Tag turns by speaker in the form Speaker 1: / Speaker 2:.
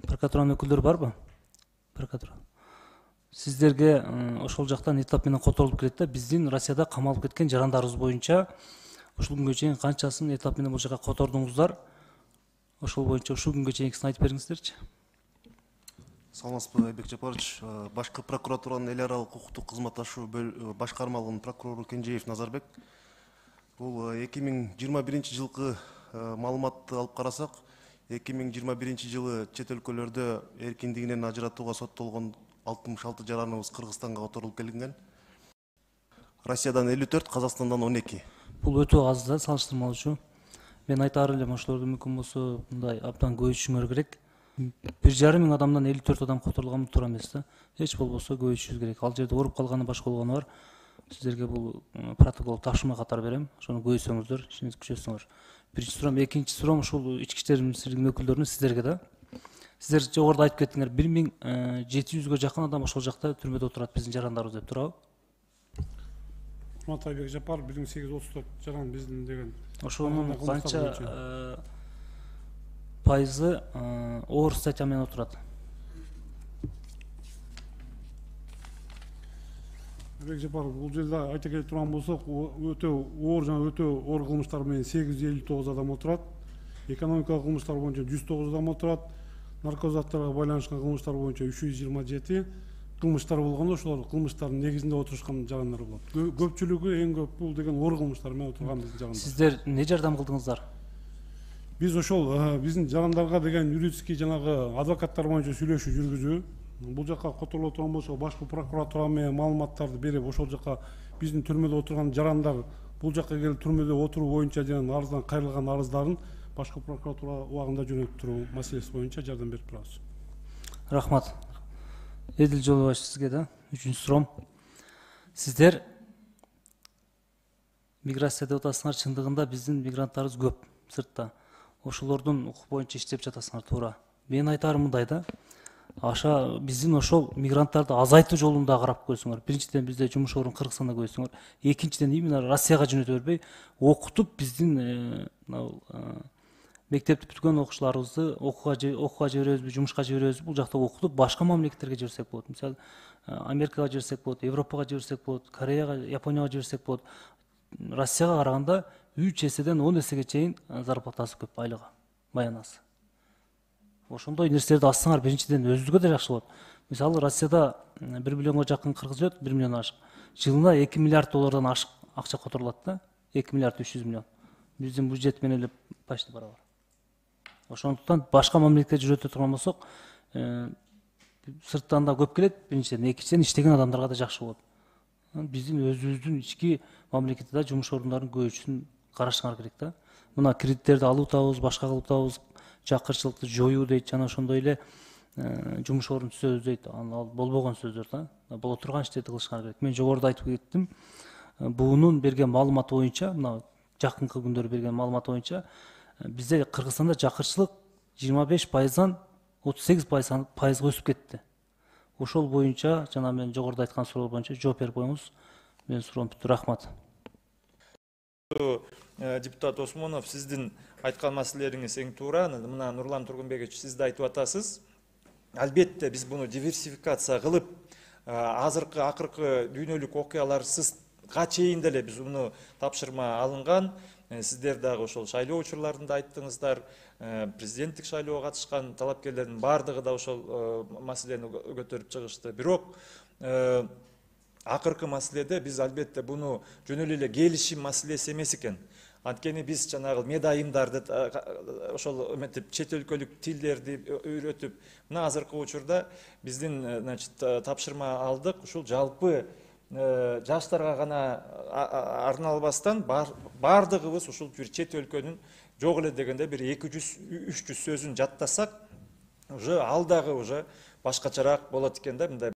Speaker 1: Прокуратуранын өкүлдөрү барбы? Прокуратура. Сиздерге ошол жактан этап менен которулуп келет да, биздин Россияда камалып кеткен жарандарыбыз боюнча ушул күнгө чейин канчасын этап менен бул жака котордуңуздар? Ошол боюнча ушул күнгө чейинкисин айтып бериңиздерчи.
Speaker 2: Саламатсызбы, Айбек Жапарович. Башкы прокуратуранын эл аралык укуктук кызматташуу башкармалыгынын прокурору Кенжеев Назарбек. Бул 2021 жылкы маалыматты алып карасак, 2021 жылы чет өлкөлөрдө эркиндигинен ажыратууга соттолгон 66 жараныбыз Кыргызстанга которулуп келинген. Россиядан 54, Казакстандан 12.
Speaker 1: Бул өтө аз да, салыштырмалуу. Мен айтаар элем, ошолорду мүмкүн болсо мындай абдан көбөйтүшүңөр керек. 1,5 мың адамдан 54 адам которулган туура эмес да. Эч болбосо көбөйтүшүбүз керек. Ал жерде уруп калганы башка болгону бар. Сиздерге бул протокол тапшырма катары берем. Ошону көбөйтсөңүздөр, ишиңизди күчөтсөңөр. Биринчи сурам, экинчи сурам ушул ички иштер министрлигинин өкүлдөрүнө сиздерге да. Сиздер жогоруда айтып кеттиңер, 1700-гө жакын адам ошол жакта түрмөдө отурат биздин жарандарыбыз деп туурабы?
Speaker 3: Урматтуу Айбек Жапаров, 1834 жаран биздин деген.
Speaker 1: Ошонун канча пайызы оор статья менен отурат?
Speaker 3: Айбек Жапаров, бул жерде айта келе турган болсок, өтө оор жана өтө оор кылмыштар менен 859 адам отурат. Экономикалык кылмыштар боюнча 109 адам отурат. Наркоз заттарга байланышкан кылмыштар боюнча 327 кылмыштар болгондо, ошолор кылмыштардын негизинде отурушкан жарандар болот. Көпчүлүгү эң көп бул деген оор кылмыштар менен отурган биздин жарандар.
Speaker 1: Сиздер эмне жардам кылдыңыздар?
Speaker 3: Биз ошол биздин жарандарга деген юридический жанагы адвокаттар боюнча сүйлөшүү жүргүзүү. Бул жака которулуп отурган болсо, башкы прокуратура менен маалыматтарды берип, ошол жака биздин түрмөдө отурган жарандар бул жака келип түрмөдө отуруу боюнча деген арыздан кайрылган арыздарын башкы прокуратура убагында жөнөтүп туруу маселеси боюнча жардам берип турабыз.
Speaker 1: Рахмат. Эдил Жолубаев сизге да. Үчүнчү сурам. Сиздер миграция деп атасыңар, чындыгында биздин мигранттарыбыз көп сыртта. Ошолордун укук боюнча иштеп жатасыңар, туура. Мен айтарым мындай да. Аша биздин ошол мигранттарды азайтуу жолунда карап көрсөңөр. Биринчиден бизде жумуш орун Кыргызстанда көбөйтсөңөр. Экинчиден именно Россияга жөнөтө бербей, окутуп биздин мектепти бүткөн окуучуларыбызды окууга жиберебизби, жумушка жиберебизби, бул жакта окутуп, башка мамлекеттерге жиберсек болот. Мисалы, Америкага жиберсек болот, Европага жиберсек болот, Кореяга, Японияга жиберсек болот. Россияга караганда 3 эседен 10 эсеге чейин зарплатасы көп, айлыгы, маянасы. Ошондой нерселерди ачсаңар, биринчиден өзүбүзгө да жакшы болот. Мисалы, Россияда 1 миллионго жакын кыргыз жүрөт, 1 миллион ашык. Жылына 2 миллиард доллардан ашык акча которулат да, 2 миллиард 300 миллион. Биздин бюджет менен эле почти барабар. Ошондуктан башка мамлекетке жүрөтө турган болсок, сырттан да көп келет, биринчиден, экинчиден иштеген адамдарга да жакшы болот. Биздин өзүбүздүн ички мамлекетте жумуш орундарын көбөйтүүсүн карашыңар керек да. Мына кредиттерди алып атабыз, башка кылып атабыз, жакырчылыкты жоюу дейт, жана ошондой эле жумуш орун түзөбүз дейт. Ал болбогон сөздөр да. Боло турган иштерди кылышыңар керек. Мен жогоруда айтып кеттим. Буунун берген маалыматы боюнча, мына жакынкы күндөрү берген маалыматы боюнча, бизде Кыргызстанда жакырчылык 25%-дан 38%-га өсүп кетти. Ошол боюнча жана мен жогоруда айткан суроолор боюнча жооп берип коюңуз. Мен суроом бүттү. Рахмат.
Speaker 4: Депутат Осмонов, сиздин айткан маселелериңиз эң туура. Мына Нурлан Тургунбекович, сиз да айтып атасыз. Албетте биз буну диверсификация кылып, азыркы акыркы дүйнөлүк окуяларсызга чейин деле биз буну тапшырма алынган. Сиздер дагы ошол шайлоо учурларында айттыңыздар, президенттик шайлоого катышкан талапкерлердин бардыгы да ошол маселени көтөрүп чыгышты. Бирок акыркы маселеде биз албетте буну жөн эле келишим маселеси эмес экен. Анткени биз жанагы медайымдарды ошол эметип чет өлкөлүк тилдерди үйрөтүп, мына азыркы учурда биздин тапшырма алдык. Ушул жалпы жаштарга гана арналбастан бардыгыбыз ушул чет өлкөнүн жок эле дегенде бир 200-300 сөзүн жаттасак, уже ал дагы уже башкачараак болот экен да.